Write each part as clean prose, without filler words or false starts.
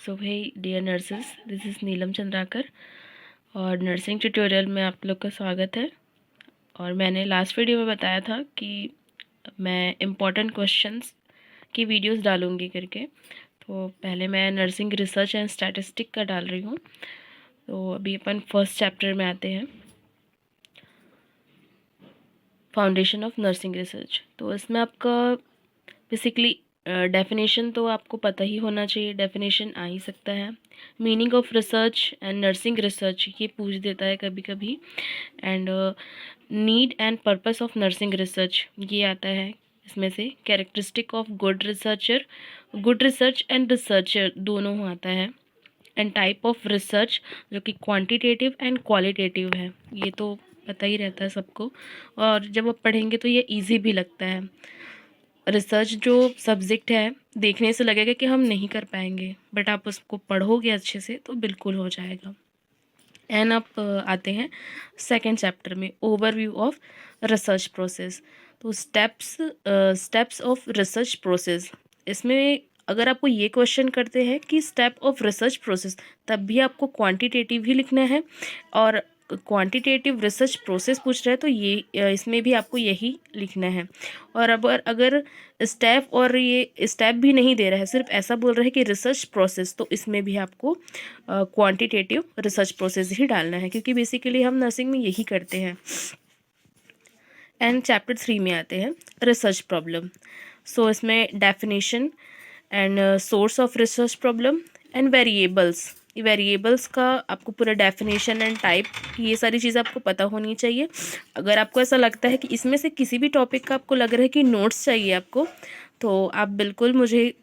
सो भाई dear nurses, this is नीलम चंद्राकर और nursing tutorial में आप लोग का स्वागत है। और मैंने लास्ट वीडियो में बताया था कि मैं इम्पॉर्टेंट क्वेश्चंस की वीडियोस डालूंगी करके। तो पहले मैं नर्सिंग रिसर्च एंड स्टैटिस्टिक का डाल रही हूँ। तो अभी अपन फर्स्ट चैप्टर में आते हैं, फाउंडेशन ऑफ नर्सिंग रिसर्च। तो इसमें आपका बेसिकली डेफिनेशन तो आपको पता ही होना चाहिए, डेफिनेशन आ ही सकता है। Meaning of research and nursing research ये पूछ देता है कभी कभी। And need and purpose of nursing research ये आता है इसमें से। Characteristic of good researcher, good research and researcher दोनों आता है। एंड टाइप ऑफ रिसर्च जो कि क्वांटिटेटिव एंड क्वालिटेटिव है, ये तो पता ही रहता है सबको। और जब आप पढ़ेंगे तो ये इजी भी लगता है। रिसर्च जो सब्जेक्ट है देखने से लगेगा कि हम नहीं कर पाएंगे, बट आप उसको पढ़ोगे अच्छे से तो बिल्कुल हो जाएगा। एंड आप आते हैं सेकेंड चैप्टर में, ओवरव्यू ऑफ रिसर्च प्रोसेस। तो स्टेप्स ऑफ रिसर्च प्रोसेस, इसमें अगर आपको ये क्वेश्चन करते हैं कि स्टेप ऑफ रिसर्च प्रोसेस, तब भी आपको क्वांटिटेटिव ही लिखना है। और क्वांटिटेटिव रिसर्च प्रोसेस पूछ रहे हैं तो ये इसमें भी आपको यही लिखना है। और अब अगर स्टेप और ये स्टेप भी नहीं दे रहा है, सिर्फ ऐसा बोल रहा है कि रिसर्च प्रोसेस, तो इसमें भी आपको क्वांटिटेटिव रिसर्च प्रोसेस ही डालना है, क्योंकि बेसिकली हम नर्सिंग में यही करते हैं। एंड चैप्टर 3 में आते हैं रिसर्च प्रॉब्लम। सो इसमें definition and source of research problem and variables का आपको पूरा डेफिनेशन एंड टाइप, ये सारी चीज़ें आपको पता होनी चाहिए। अगर आपको ऐसा लगता है कि इसमें से किसी भी टॉपिक का आपको लग रहा है कि नोट्स चाहिए आपको, तो आप बिल्कुल मुझे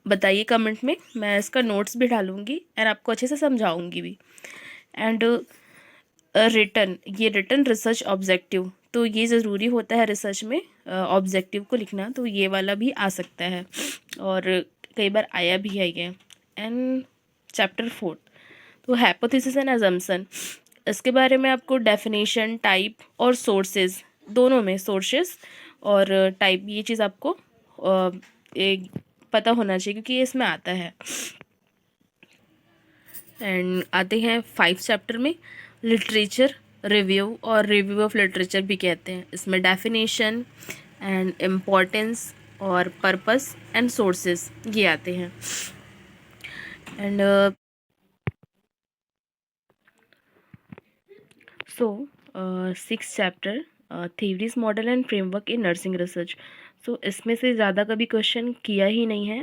बताइए कमेंट में, मैं इसका नोट्स भी डालूंगी और आपको अच्छे से समझाऊंगी भी। एंड रिटन रिसर्च ऑब्जेक्टिव, तो ये ज़रूरी होता है रिसर्च में ऑब्जेक्टिव को लिखना, तो ये वाला भी आ सकता है और कई बार आया भी है ये। एंड चैप्टर 4, तो हाइपोथेसिस एंड अजम्पशन, इसके बारे में आपको डेफिनेशन, टाइप और सोर्सेज, दोनों में सोर्सेज और टाइप, ये चीज़ आपको एक पता होना चाहिए क्योंकि ये इसमें आता है। एंड आते हैं 5 चैप्टर में, लिटरेचर रिव्यू, और रिव्यू ऑफ लिटरेचर भी कहते हैं। इसमें डेफिनेशन एंड इम्पोर्टेंस और पर्पस एंड सोर्सेज ये आते हैं। And so 6 chapter, theories, model and framework in nursing research. So इसमें से ज़्यादा कभी क्वेश्चन किया ही नहीं है,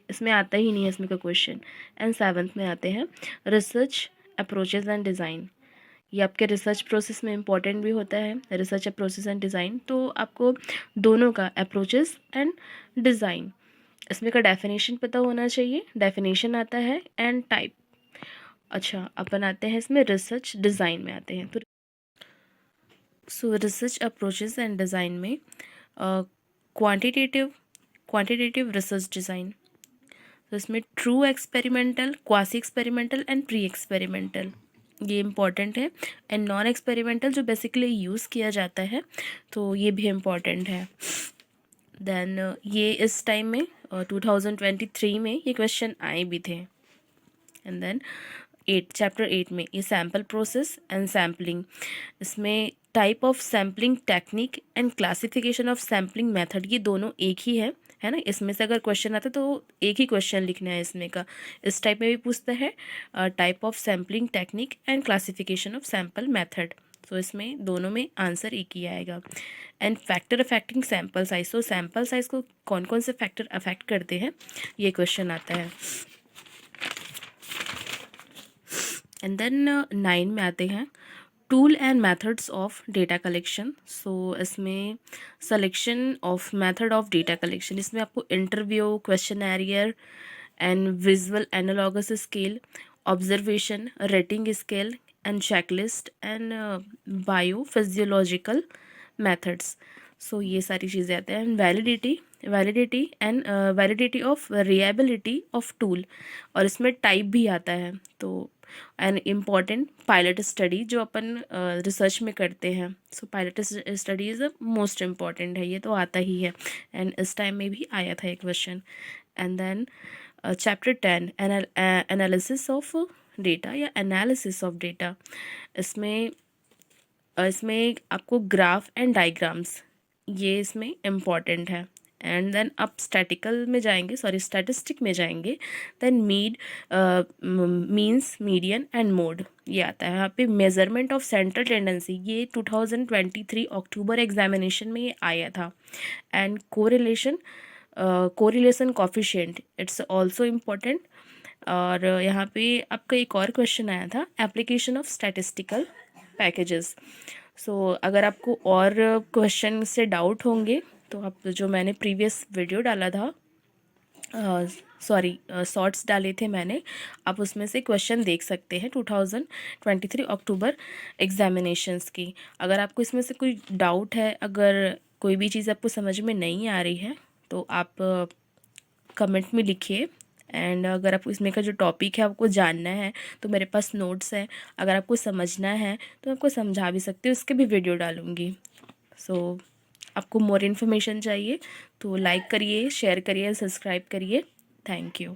इसमें आता ही नहीं है इसमें का क्वेश्चन। एंड 7th में आते हैं रिसर्च अप्रोचेज एंड डिज़ाइन। ये आपके रिसर्च प्रोसेस में इम्पॉर्टेंट भी होता है, रिसर्च प्रोसेस एंड डिज़ाइन। तो आपको दोनों का, अप्रोचेस एंड डिज़ाइन, इसमें का डेफिनेशन पता होना चाहिए। डेफिनेशन आता है एंड टाइप। अच्छा, अपन आते हैं इसमें रिसर्च डिज़ाइन में आते हैं। तो सो रिसर्च अप्रोचेस एंड डिज़ाइन में क्वांटिटेटिव रिसर्च डिज़ाइन, तो इसमें true experimental, quasi experimental and pre experimental ये इम्पॉर्टेंट है। एंड नॉन एक्सपेरिमेंटल जो बेसिकली यूज़ किया जाता है, तो ये भी इम्पॉर्टेंट है। देन ये इस टाइम में 2023 में ये क्वेश्चन आए भी थे। एंड देन चैप्टर 8 में ये सैम्पल प्रोसेस एंड सैम्पलिंग, इसमें type of sampling technique and classification of sampling method, ये दोनों एक ही है ना। इसमें से अगर क्वेश्चन आता है तो एक ही क्वेश्चन लिखना है इसमें का। इस टाइप में भी पूछता है type of sampling technique and classification of sample method, तो इसमें दोनों में आंसर एक ही आएगा। And factor affecting sample size, तो सैम्पल साइज को कौन कौन से फैक्टर अफेक्ट करते हैं, ये क्वेश्चन आता है। एंड देन 9 में आते हैं tool and methods of data collection. So इसमें selection of method of data collection, इसमें आपको interview, questionnaire and visual analogue scale, observation, rating scale and checklist and bio physiological methods, so ये सारी चीज़ें आते हैं। And validity of reliability of tool, और इसमें टाइप भी आता है। तो एंड इम्पॉर्टेंट पायलट स्टडी जो अपन रिसर्च में करते हैं, so pilot study is most important है, ये तो आता ही है। एंड इस टाइम में भी आया था एक question. And then chapter 10 analysis of data या एनालिसिस ऑफ डेटा। इसमें इसमें आपको ग्राफ एंड डायग्राम्स ये इसमें इम्पॉर्टेंट है। एंड देन आप स्टैटिस्टिक में जाएंगे, then means, median and mode ये आता है। यहाँ पे मेजरमेंट ऑफ सेंट्रल टेंडेंसी, ये 2023 अक्टूबर एग्जामिनेशन में ये आया था। And correlation coefficient, it's also important. और यहाँ पे आपका एक और क्वेश्चन आया था, एप्लीकेशन ऑफ स्टैटिस्टिकल पैकेजेस। सो अगर आपको और क्वेश्चन से डाउट होंगे तो आप जो मैंने प्रीवियस वीडियो डाला था, शॉर्ट्स डाले थे मैंने, आप उसमें से क्वेश्चन देख सकते हैं 2023 अक्टूबर एग्जामिनेशंस की। अगर आपको इसमें से कोई डाउट है, अगर कोई भी चीज़ आपको समझ में नहीं आ रही है तो आप कमेंट में लिखिए। एंड अगर आपको इसमें का जो टॉपिक है आपको जानना है तो मेरे पास नोट्स हैं, अगर आपको समझना है तो आपको समझा भी सकते हो, उसके भी वीडियो डालूँगी। सो आपको मोर इन्फॉर्मेशन चाहिए तो लाइक करिए, शेयर करिए, सब्सक्राइब करिए। Thank you.